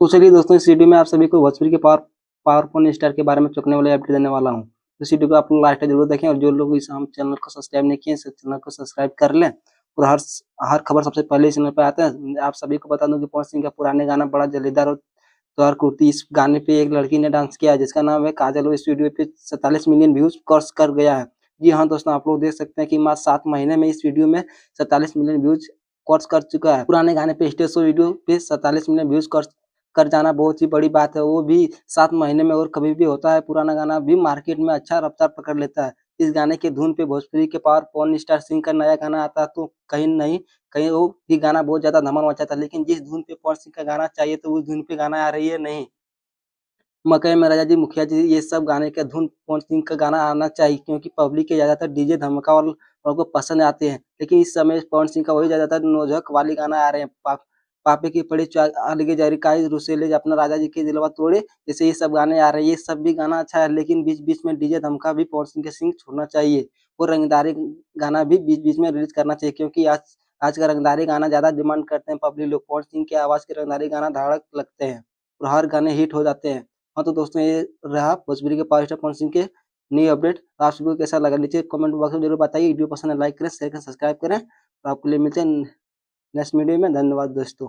तो चलिए दोस्तों, इस वीडियो में आप सभी को भोजपुरी के पावरफुल स्टार के बारे में चौंकने वाले अपडेट देने वाला हूँ। इस वीडियो को आप लोग लास्ट तक जरूर देखें और जो लोग इस हम चैनल को सब्सक्राइब नहीं किए हैं, चैनल को सब्सक्राइब कर लें और हर खबर सबसे पहले इस चैनल पे आता है। आप सभी को बता दूं कि पवन सिंह का पुराने गाना बड़ा जलीदार और तोहार कुर्ती, इस गाने पे एक लड़की ने डांस किया है जिसका नाम है काजल और इस वीडियो पे 47 मिलियन व्यूज क्रॉस कर गया है। जी हाँ दोस्तों, आप लोग देख सकते हैं कि मात्र 7 महीने में इस वीडियो में 47 मिलियन व्यूज क्रॉस कर चुका है। पुराने गाने पे स्टेज शो वीडियो पे 47 मिलियन व्यूज कर जाना बहुत ही बड़ी बात है, वो भी 7 महीने में। और कभी भी होता है, पुराना गाना भी मार्केट में अच्छा रफ्तार पकड़ लेता है। इस गाने की धुन पे भोजपुरी के पावर पवन स्टार सिंह का नया गाना आता तो कहीं नहीं कहीं वो भी गाना बहुत ज़्यादा धमाल मचाता, लेकिन जिस धुन पे पवन सिंह का गाना चाहिए तो उस धुन पे गाना आ रही है नहीं। मकई में राजा जी, मुखिया जी, ये सब गाने का धुन पवन सिंह का गाना आना चाहिए क्योंकि पब्लिक के ज़्यादातर डीजे धमाका वालों को पसंद आते हैं। लेकिन इस समय पवन सिंह का वही ज़्यादातर नौझक वाले गाना आ रहे हैं। पापे की पड़ी अलगे जरी काई रुसेले अपना राजा जी के दिलवा तोड़े, जैसे ये सब गाने आ रहे हैं। ये सब भी गाना अच्छा है, लेकिन बीच-बीच में डीजे धमका भी पवन सिंह के सिंह छोड़ना चाहिए और रंगदारी गाना भी बीच-बीच में रिलीज़ करना चाहिए क्योंकि आज आज का रंगदारी गाना ज़्यादा डिमांड करते हैं पब्लिक लोग। पवन सिंह की आवाज़ के रंगदारी गाना धड़क लगते हैं और हर गाने हिट हो जाते हैं। हाँ, तो दोस्तों, ये रहा भोजपुरी के पावर स्टार पवन सिंह के न्यू अपडेट। आप सभी को कैसा लगा नीचे कमेंट बॉक्स में ज़रूर बताइए। वीडियो पसंद है लाइक करें, शेयर करें, सब्सक्राइब करें और आपके लिए मिलते हैं नेक्स्ट वीडियो में। धन्यवाद दोस्तों।